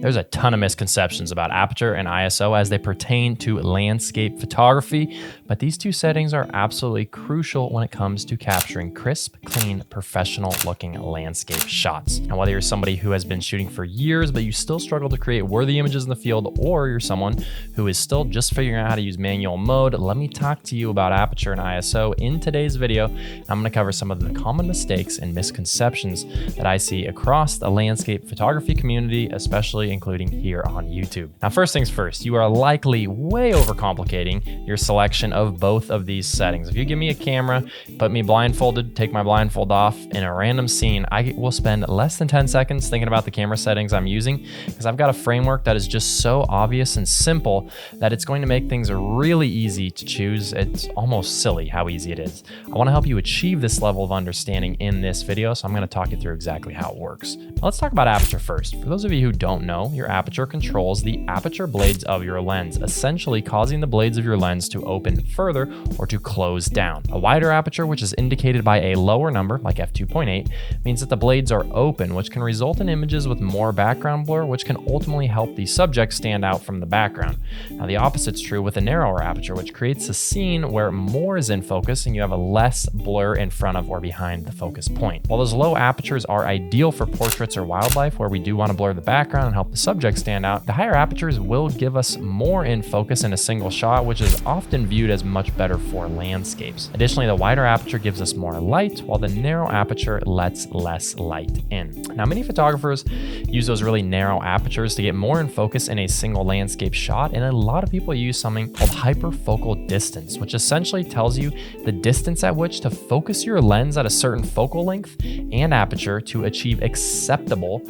There's a ton of misconceptions about aperture and ISO as they pertain to landscape photography, but these two settings are absolutely crucial when it comes to capturing crisp, clean, professional-looking landscape shots. Now, whether you're somebody who has been shooting for years, but you still struggle to create worthy images in the field, or you're someone who is still just figuring out how to use manual mode, let me talk to you about aperture and ISO in today's video. I'm going to cover some of the common mistakes and misconceptions that I see across the landscape photography community, especially including here on YouTube. Now, first things first, you are likely way overcomplicating your selection of both of these settings. If you give me a camera, put me blindfolded, take my blindfold off in a random scene, I will spend less than 10 seconds thinking about the camera settings I'm using because I've got a framework that is just so obvious and simple that it's going to make things really easy to choose. It's almost silly how easy it is. I want to help you achieve this level of understanding in this video, so I'm going to talk you through exactly how it works. Now, let's talk about aperture first. For those of you who don't know, your aperture controls the aperture blades of your lens, essentially causing the blades of your lens to open further or to close down. A wider aperture, which is indicated by a lower number like f2.8, means that the blades are open, which can result in images with more background blur, which can ultimately help the subject stand out from the background. Now, the opposite's true with a narrower aperture, which creates a scene where more is in focus and you have a less blur in front of or behind the focus point. While those low apertures are ideal for portraits or wildlife, where we do want to blur the background and help the subject stand out, the higher apertures will give us more in focus in a single shot, which is often viewed as much better for landscapes. Additionally, the wider aperture gives us more light, while the narrow aperture lets less light in. Now, many photographers use those really narrow apertures to get more in focus in a single landscape shot, and a lot of people use something called hyperfocal distance, which essentially tells you the distance at which to focus your lens at a certain focal length and aperture to achieve acceptable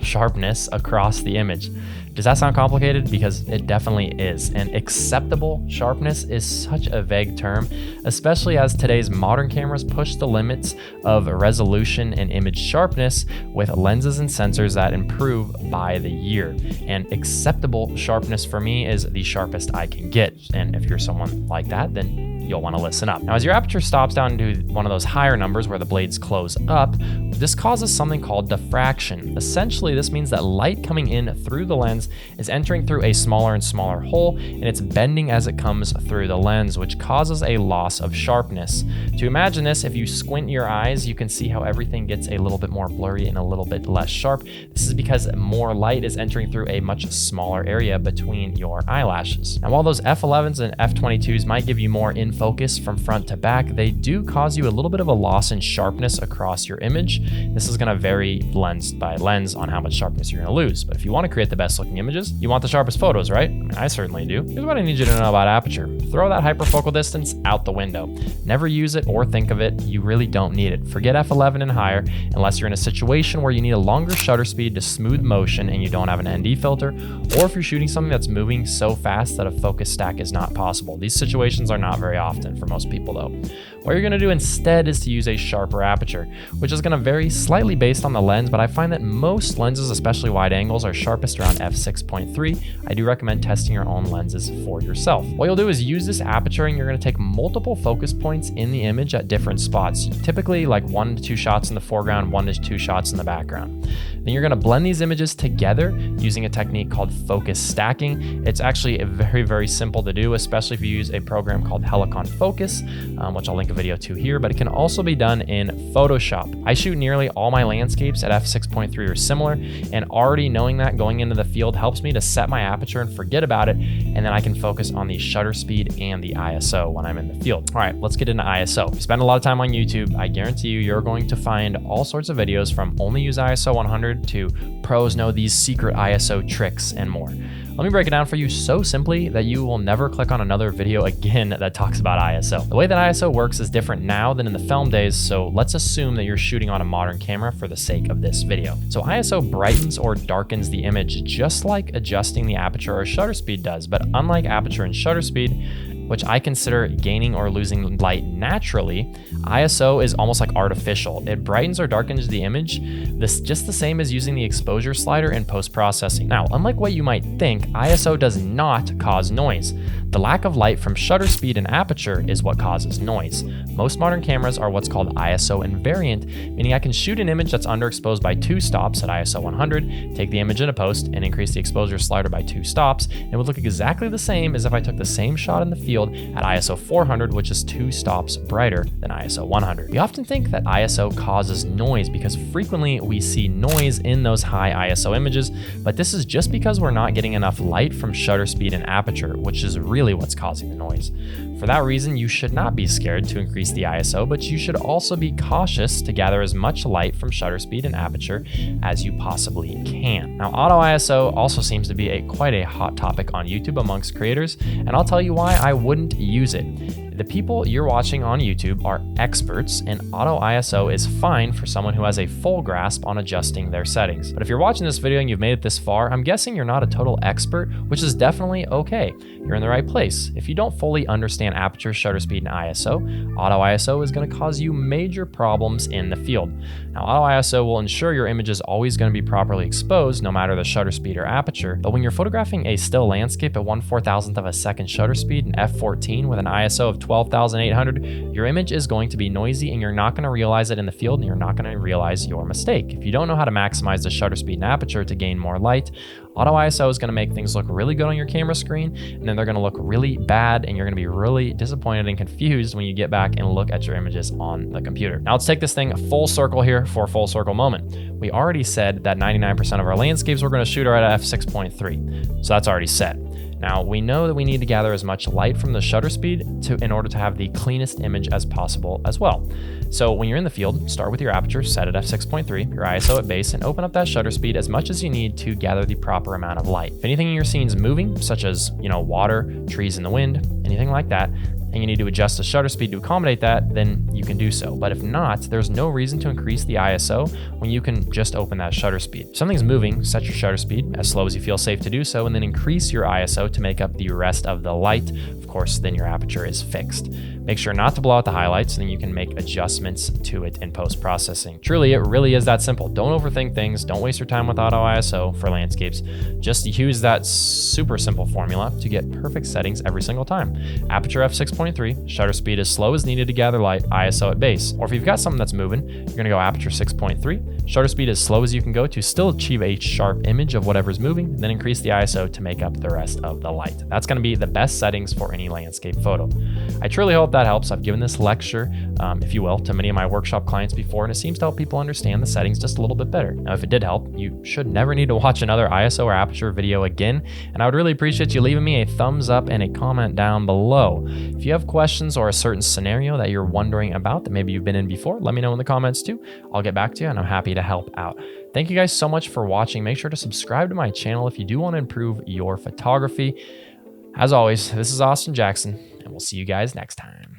sharpness across the image. Does that sound complicated? Because it definitely is. And acceptable sharpness is such a vague term, especially as today's modern cameras push the limits of resolution and image sharpness with lenses and sensors that improve by the year. And acceptable sharpness for me is the sharpest I can get. And if you're someone like that, then you'll want to listen up. Now, as your aperture stops down to one of those higher numbers where the blades close up, this causes something called diffraction. Essentially, this means that light coming in through the lens is entering through a smaller and smaller hole, and it's bending as it comes through the lens, which causes a loss of sharpness. To imagine this, if you squint your eyes, you can see how everything gets a little bit more blurry and a little bit less sharp. This is because more light is entering through a much smaller area between your eyelashes. Now, while those f11s and f22s might give you more in focus from front to back, they do cause you a little bit of a loss in sharpness across your image. This is going to vary lens by lens on how much sharpness you're going to lose. But if you want to create the best looking images, you want the sharpest photos, right? I mean, I certainly do. Here's what I need you to know about aperture. Throw that hyperfocal distance out the window. Never use it or think of it. You really don't need it. Forget f11 and higher unless you're in a situation where you need a longer shutter speed to smooth motion and you don't have an ND filter, or if you're shooting something that's moving so fast that a focus stack is not possible. These situations are not very often for most people though. What you're going to do instead is to use a sharper aperture, which is going to vary slightly based on the lens, but I find that most lenses, especially wide angles, are sharpest around f6.3. I do recommend testing your own lenses for yourself. What you'll do is use this aperture and you're going to take multiple focus points in the image at different spots, typically like 1 to 2 shots in the foreground, 1 to 2 shots in the background. Then you're going to blend these images together using a technique called focus stacking. It's actually very, very simple to do, especially if you use a program called Helicon Focus, which I'll link a video to here, but it can also be done in Photoshop. I shoot nearly all my landscapes at f6.3 or similar, and already knowing that going into the field helps me to set my aperture and forget about it, and then I can focus on the shutter speed and the ISO when I'm in the field. All right, let's get into ISO. If you spend a lot of time on YouTube, I guarantee you're going to find all sorts of videos from only use ISO 100 to pros know these secret ISO tricks and more. Let me break it down for you so simply that you will never click on another video again that talks about ISO. The way that ISO works is different now than in the film days, so let's assume that you're shooting on a modern camera for the sake of this video. So ISO brightens or darkens the image just like adjusting the aperture or shutter speed does, but unlike aperture and shutter speed, which I consider gaining or losing light naturally, ISO is almost like artificial. It brightens or darkens the image, just the same as using the exposure slider in post-processing. Now, unlike what you might think, ISO does not cause noise. The lack of light from shutter speed and aperture is what causes noise. Most modern cameras are what's called ISO invariant, meaning I can shoot an image that's underexposed by 2 stops at ISO 100, take the image into post, and increase the exposure slider by 2 stops, and it would look exactly the same as if I took the same shot in the field at ISO 400, which is 2 stops brighter than ISO 100. We often think that ISO causes noise because frequently we see noise in those high ISO images, but this is just because we're not getting enough light from shutter speed and aperture, which is really what's causing the noise. For that reason, you should not be scared to increase the ISO, but you should also be cautious to gather as much light from shutter speed and aperture as you possibly can. Now, auto ISO also seems to be quite a hot topic on YouTube amongst creators, and I'll tell you why I wouldn't use it. The people you're watching on YouTube are experts, and auto ISO is fine for someone who has a full grasp on adjusting their settings. But if you're watching this video and you've made it this far, I'm guessing you're not a total expert, which is definitely okay. You're in the right place. If you don't fully understand aperture, shutter speed, and ISO, auto ISO is going to cause you major problems in the field. Now, auto ISO will ensure your image is always going to be properly exposed, no matter the shutter speed or aperture. But when you're photographing a still landscape at 1/4000th of a second shutter speed and f/14 with an ISO of 12,800, your image is going to be noisy and you're not going to realize it in the field, and you're not going to realize your mistake. If you don't know how to maximize the shutter speed and aperture to gain more light, auto ISO is going to make things look really good on your camera screen, and then they're going to look really bad, and you're going to be really disappointed and confused when you get back and look at your images on the computer. Now let's take this thing full circle here for a full circle moment. We already said that 99% of our landscapes we're going to shoot are at f/6.3, so that's already set. Now, we know that we need to gather as much light from the shutter speed in order to have the cleanest image as possible as well. So when you're in the field, start with your aperture set at f/6.3, your ISO at base, and open up that shutter speed as much as you need to gather the proper amount of light. If anything in your scene is moving, such as, water, trees in the wind, anything like that, and you need to adjust the shutter speed to accommodate that, then you can do so. But if not, there's no reason to increase the ISO when you can just open that shutter speed. If something's moving, set your shutter speed as slow as you feel safe to do so, and then increase your ISO to make up the rest of the light. Of course, then your aperture is fixed. Make sure not to blow out the highlights, and then you can make adjustments to it in post-processing. Truly, it really is that simple. Don't overthink things. Don't waste your time with auto ISO for landscapes. Just use that super simple formula to get perfect settings every single time. Aperture f/6.3, shutter speed as slow as needed to gather light, ISO at base. Or if you've got something that's moving, you're gonna go aperture 6.3, shutter speed as slow as you can go to still achieve a sharp image of whatever's moving, then increase the ISO to make up the rest of the light. That's gonna be the best settings for any landscape photo. I truly hope that helps. I've given this lecture, if you will, to many of my workshop clients before, and it seems to help people understand the settings just a little bit better. Now, if it did help, you should never need to watch another ISO or aperture video again, and I would really appreciate you leaving me a thumbs up and a comment down below. If you have questions or a certain scenario that you're wondering about that maybe you've been in before, let me know in the comments too. I'll get back to you, and I'm happy to help out. Thank you guys so much for watching. Make sure to subscribe to my channel if you do want to improve your photography. As always, this is Austin Jackson, and we'll see you guys next time.